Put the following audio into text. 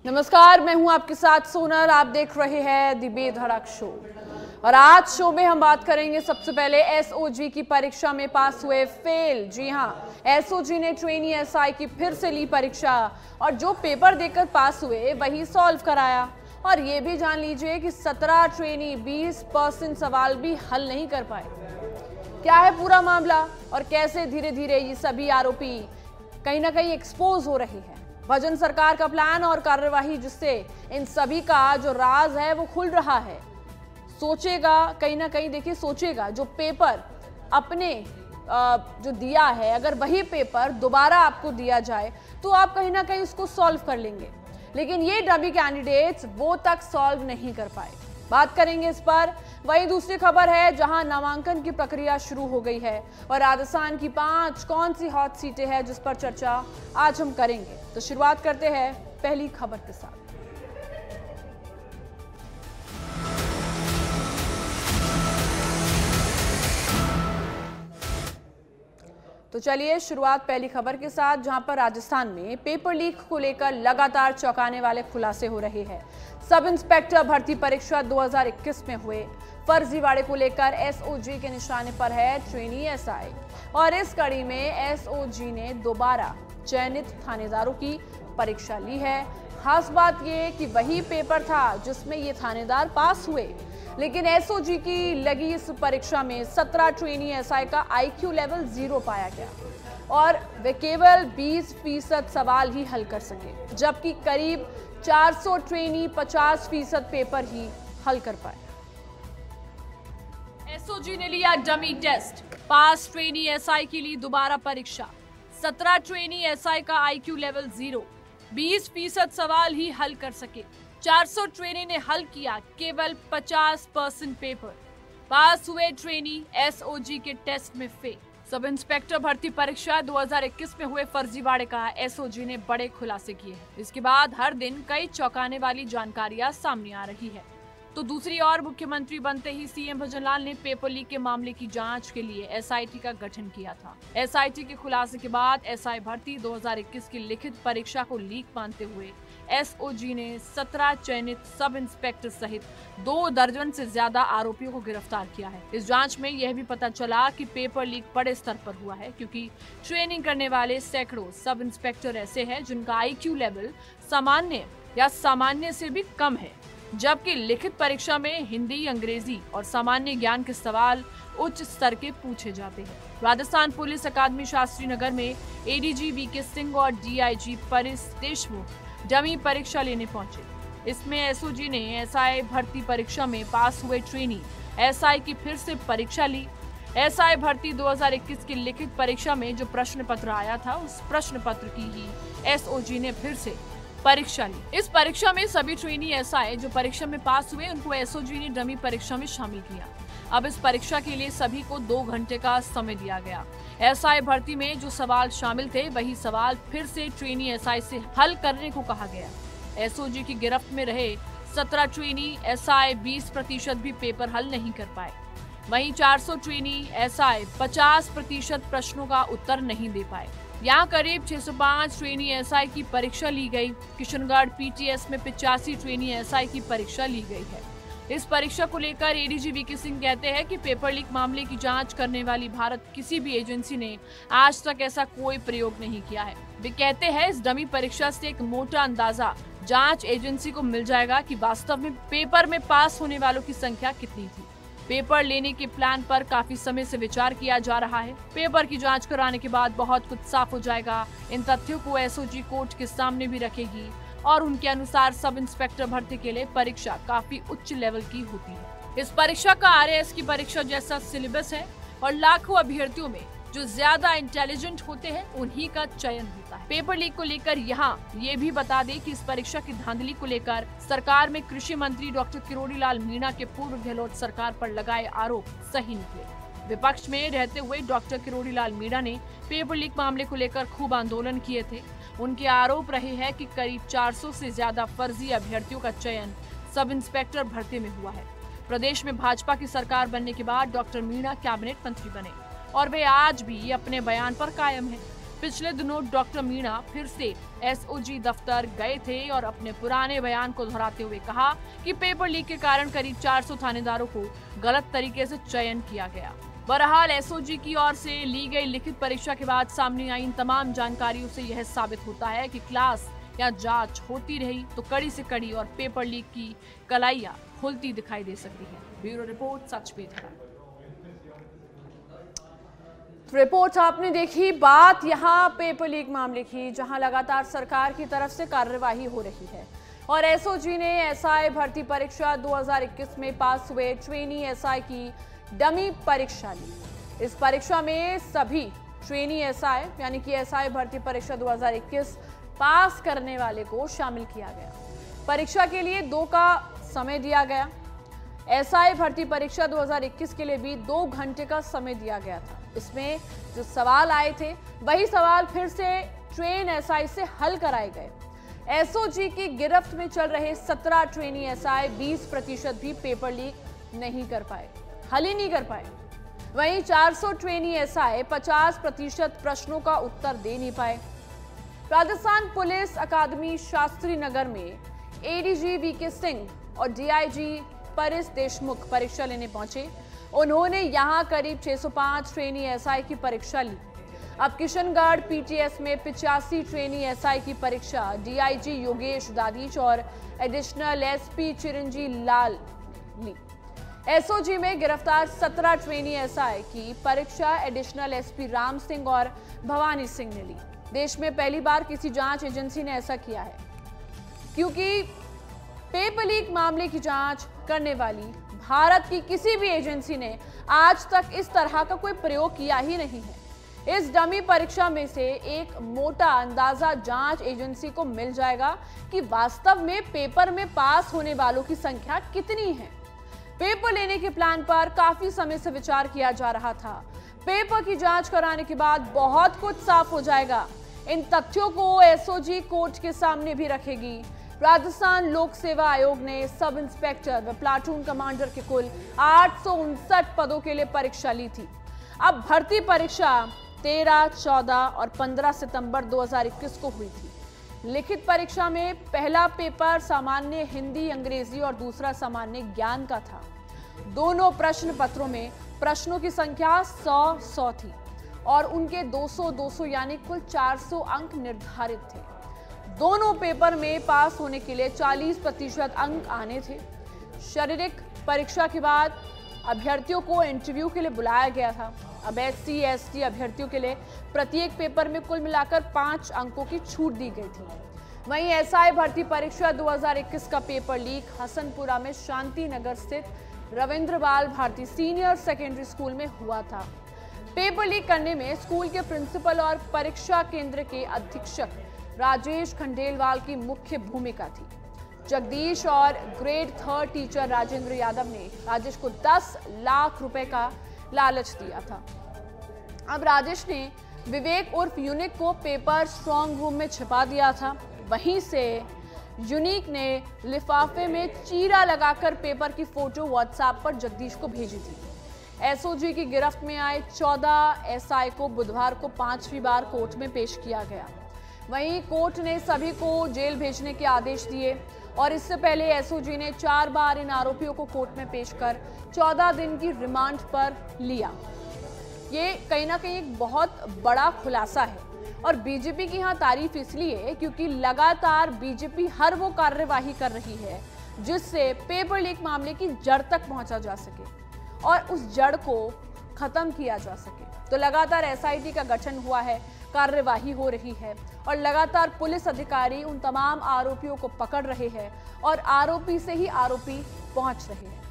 नमस्कार, मैं हूं आपके साथ सोनल। आप देख रहे हैं दी बेधड़क शो और आज शो में हम बात करेंगे सबसे पहले एसओजी की परीक्षा में पास हुए फेल। जी हां, एसओजी ने ट्रेनी एसआई की फिर से ली परीक्षा और जो पेपर देकर पास हुए वही सॉल्व कराया। और ये भी जान लीजिए कि 17 ट्रेनी 20% सवाल भी हल नहीं कर पाए। क्या है पूरा मामला और कैसे धीरे धीरे ये सभी आरोपी कहीं ना कहीं एक्सपोज हो रहे हैं। भजन सरकार का प्लान और कार्यवाही जिससे इन सभी का जो राज है वो खुल रहा है। सोचेगा कहीं ना कहीं, देखिए सोचेगा जो पेपर अपने जो दिया है, अगर वही पेपर दोबारा आपको दिया जाए तो आप कहीं ना कहीं उसको सॉल्व कर लेंगे। लेकिन ये डमी कैंडिडेट्स वो तक सॉल्व नहीं कर पाए। बात करेंगे इस पर। वहीं दूसरी खबर है जहां नामांकन की प्रक्रिया शुरू हो गई है और राजस्थान की 5 कौन सी हॉट सीटें हैं जिस पर चर्चा आज हम करेंगे। तो शुरुआत करते हैं पहली खबर के साथ। तो चलिए शुरुआत पहली खबर के साथ, जहां पर राजस्थान में पेपर लीक को लेकर लगातार चौंकाने वाले खुलासे हो रहे हैं। सब इंस्पेक्टर भर्ती परीक्षा 2021 में हुए फर्जीवाड़े को लेकर एसओजी के निशाने पर है ट्रेनी एसआई और इस कड़ी में एसओजी ने दोबारा चयनित थानेदारों की परीक्षा ली है। खास बात यह कि वही पेपर था जिसमें ये थानेदार पास हुए, लेकिन एसओजी की लगी इस परीक्षा में 17 ट्रेनी एसआई का आईक्यू लेवल 0 पाया गया और वे केवल 20% सवाल ही हल कर सके, जबकि करीब 400 ट्रेनी 50% पेपर ही हल कर पाए। एसओजी ने लिया डमी टेस्ट, पास ट्रेनी एसआई के लिए दोबारा परीक्षा। 17 ट्रेनी एसआई का आईक्यू लेवल 0, 20% सवाल ही हल कर सके। 400 ट्रेनी ने हल किया केवल 50% पेपर। पास हुए ट्रेनी एसओजी के टेस्ट में फेल। सब इंस्पेक्टर भर्ती परीक्षा 2021 में हुए फर्जीवाड़े का एसओजी ने बड़े खुलासे किए हैं। इसके बाद हर दिन कई चौंकाने वाली जानकारियां सामने आ रही है। तो दूसरी ओर मुख्यमंत्री बनते ही सीएम भजनलाल ने पेपर लीक के मामले की जांच के लिए एसआईटी का गठन किया था। एसआईटी के खुलासे के बाद एसआई भर्ती 2021 की लिखित परीक्षा को लीक मानते हुए एसओजी ने 17 चयनित सब इंस्पेक्टर सहित 2 दर्जन से ज्यादा आरोपियों को गिरफ्तार किया है। इस जांच में यह भी पता चला कि पेपर लीक बड़े स्तर पर हुआ है, क्योंकि ट्रेनिंग करने वाले सैकड़ों सब इंस्पेक्टर ऐसे हैं जिनका आईक्यू लेवल सामान्य या सामान्य से भी कम है, जबकि लिखित परीक्षा में हिंदी, अंग्रेजी और सामान्य ज्ञान के सवाल उच्च स्तर के पूछे जाते हैं। राजस्थान पुलिस अकादमी शास्त्री नगर में एडीजी वीके सिंह और डीआईजी परिस देशमुख डमी परीक्षा लेने पहुंचे। इसमें एसओजी ने एसआई भर्ती परीक्षा में पास हुए ट्रेनी एसआई की फिर से परीक्षा ली। एसआई भर्ती 2021 की लिखित परीक्षा में जो प्रश्न पत्र आया था, उस प्रश्न पत्र की ही एसओजी ने फिर से परीक्षा ली। इस परीक्षा में सभी ट्रेनी एसआई जो परीक्षा में पास हुए उनको एसओजी ने डमी परीक्षा में शामिल किया। अब इस परीक्षा के लिए सभी को 2 घंटे का समय दिया गया। एसआई भर्ती में जो सवाल शामिल थे वही सवाल फिर से ट्रेनी एसआई से हल करने को कहा गया। एसओजी की गिरफ्त में रहे 17 ट्रेनी एसआई 20% भी पेपर हल नहीं कर पाए। वहीं 400 ट्रेनी एसआई 50% प्रश्नों का उत्तर नहीं दे पाए। यहाँ करीब 605 ट्रेनी एसआई की परीक्षा ली गई। किशनगढ़ पीटीएस में 85 ट्रेनी एसआई की परीक्षा ली गई है। इस परीक्षा को लेकर एडीजी वीके सिंह कहते हैं कि पेपर लीक मामले की जांच करने वाली भारत किसी भी एजेंसी ने आज तक ऐसा कोई प्रयोग नहीं किया है। वे कहते हैं इस डमी परीक्षा से एक मोटा अंदाजा जांच एजेंसी को मिल जाएगा कि वास्तव में पेपर में पास होने वालों की संख्या कितनी थी। पेपर लेने के प्लान पर काफी समय से विचार किया जा रहा है। पेपर की जांच कराने के बाद बहुत कुछ साफ हो जाएगा। इन तथ्यों को एसओजी कोर्ट के सामने भी रखेगी और उनके अनुसार सब इंस्पेक्टर भर्ती के लिए परीक्षा काफी उच्च लेवल की होती है। इस परीक्षा का आरएएस की परीक्षा जैसा सिलेबस है और लाखों अभ्यर्थियों में जो ज्यादा इंटेलिजेंट होते हैं उन्हीं का चयन होता है। पेपर लीक को लेकर यहाँ ये भी बता दें कि इस परीक्षा की धांधली को लेकर सरकार में कृषि मंत्री डॉक्टर किरोड़ी लाल मीणा के पूर्व गहलोत सरकार पर लगाए आरोप सही निकले। विपक्ष में रहते हुए डॉक्टर किरोड़ी लाल मीणा ने पेपर लीक मामले को लेकर खूब आंदोलन किए थे। उनके आरोप रहे हैं कि करीब 400 से ज्यादा फर्जी अभ्यर्थियों का चयन सब इंस्पेक्टर भर्ती में हुआ है। प्रदेश में भाजपा की सरकार बनने के बाद डॉक्टर मीणा कैबिनेट मंत्री बने और वे आज भी अपने बयान पर कायम हैं। पिछले दिनों डॉक्टर मीणा फिर से एसओजी दफ्तर गए थे और अपने पुराने बयान को दोहराते हुए कहा कि पेपर लीक के कारण करीब 400 थानेदारों को गलत तरीके से चयन किया गया। बहरहाल एसओजी की ओर से ली गई लिखित परीक्षा के बाद सामने आई इन तमाम जानकारियों से यह साबित होता है कि क्लास या जांच होती रही तो कड़ी से कड़ी और पेपर लीक की कलाइयां खुलती दिखाई दे सकती है। ब्यूरो रिपोर्ट, सच पे धरा। रिपोर्ट आपने देखी। बात यहाँ पेपर लीक मामले की, जहां लगातार सरकार की तरफ से कार्यवाही हो रही है और एसओजी ने एसआई भर्ती परीक्षा 2021 में पास हुए ट्रेनी एसआई की डमी परीक्षा ली। इस परीक्षा में सभी ट्रेनी एसआई यानी कि एसआई भर्ती परीक्षा 2021 पास करने वाले को शामिल किया गया। परीक्षा के लिए 2 का समय दिया गया। एसआई भर्ती परीक्षा 2021 के लिए भी 2 घंटे का समय दिया गया था। इसमें जो सवाल आए थे वही सवाल फिर से ट्रेन एसआई से हल कराए गए। एसओजी की गिरफ्त में चल रहे 17 ट्रेनी एसआई 20% भी पेपर लीक नहीं कर पाए, हल ही नहीं कर पाए। वहीं 400 ट्रेनी एसआई 50% प्रश्नों का उत्तर दे नहीं पाए। राजस्थान पुलिस अकादमी शास्त्री नगर में एडीजी वीके सिंह और डीआईजी परिस देशमुख परीक्षा लेने पहुंचे। उन्होंने यहां करीब 605 ट्रेनी एसआई की परीक्षा ली। अब किशनगढ़ पीटीएस में 85 ट्रेनी एसआई की परीक्षा डीआईजी योगेश दादीच और एडिशनल एसपी चिरंजी लाल ली। एसओजी में गिरफ्तार 17 ट्रेनी एसआई की परीक्षा एडिशनल एसपी राम सिंह और भवानी सिंह ने ली। देश में पहली बार किसी जांच एजेंसी ने ऐसा किया है, क्योंकि पेपर लीक मामले की जांच करने वाली भारत की किसी भी एजेंसी ने आज तक इस तरह का कोई प्रयोग किया ही नहीं है। इस डमी परीक्षा में से एक मोटा अंदाजा जांच एजेंसी को मिल जाएगा कि वास्तव में पेपर में पास होने वालों की संख्या कितनी है। पेपर लेने के प्लान पर काफी समय से विचार किया जा रहा था। पेपर की जांच कराने के बाद बहुत कुछ साफ हो जाएगा। इन तथ्यों को एसओजी कोर्ट के सामने भी रखेगी। राजस्थान लोक सेवा आयोग ने सब इंस्पेक्टर व प्लाटून कमांडर के कुल 859 पदों के लिए परीक्षा ली थी। अब भर्ती परीक्षा 13, 14 और 15 सितंबर 2021 को हुई थी। लिखित परीक्षा में पहला पेपर सामान्य हिंदी अंग्रेजी और दूसरा सामान्य ज्ञान का था। दोनों प्रश्न पत्रों में प्रश्नों की संख्या 100 थी और उनके 200 यानी कुल 400 अंक निर्धारित थे। दोनों पेपर में पास होने के लिए 40% अंक आने थे। शारीरिक परीक्षा के बाद अभ्यर्थियों को इंटरव्यू के लिए बुलाया गया था। अब SC ST अभ्यर्थियों के लिए प्रत्येक पेपर में कुल मिलाकर 5 अंकों की छूट दी गई थी। वहीं एसआई भर्ती परीक्षा 2021 का पेपर लीक हसनपुरा में शांति नगर स्थित रविंद्र बाल भारती सीनियर सेकेंडरी स्कूल में हुआ था। पेपर लीक करने में स्कूल के प्रिंसिपल और परीक्षा केंद्र के अधीक्षक राजेश खंडेलवाल की मुख्य भूमिका थी। जगदीश और ग्रेड 3 टीचर राजेंद्र यादव ने राजेश को 10 लाख रुपए का लालच दिया था। अब राजेश ने विवेक उर्फ यूनिक को पेपर स्ट्रॉन्ग रूम में छिपा दिया था। वहीं से यूनिक ने लिफाफे में चीरा लगाकर पेपर की फोटो व्हाट्सएप पर जगदीश को भेजी थी। एसओजी की गिरफ्त में आए 14 एसआई को बुधवार को 5वीं बार कोर्ट में पेश किया गया। वहीं कोर्ट ने सभी को जेल भेजने के आदेश दिए और इससे पहले एसओजी ने 4 बार इन आरोपियों को कोर्ट में पेश कर 14 दिन की रिमांड पर लिया। ये कहीं ना कहीं एक बहुत बड़ा खुलासा है और बीजेपी की यहाँ तारीफ इसलिए क्योंकि लगातार बीजेपी हर वो कार्यवाही कर रही है जिससे पेपर लीक मामले की जड़ तक पहुंचा जा सके और उस जड़ को खत्म किया जा सके। तो लगातार एसआईटी का गठन हुआ है, कार्यवाही हो रही है और लगातार पुलिस अधिकारी उन तमाम आरोपियों को पकड़ रहे हैं और आरोपी से ही आरोपी पहुंच रहे हैं।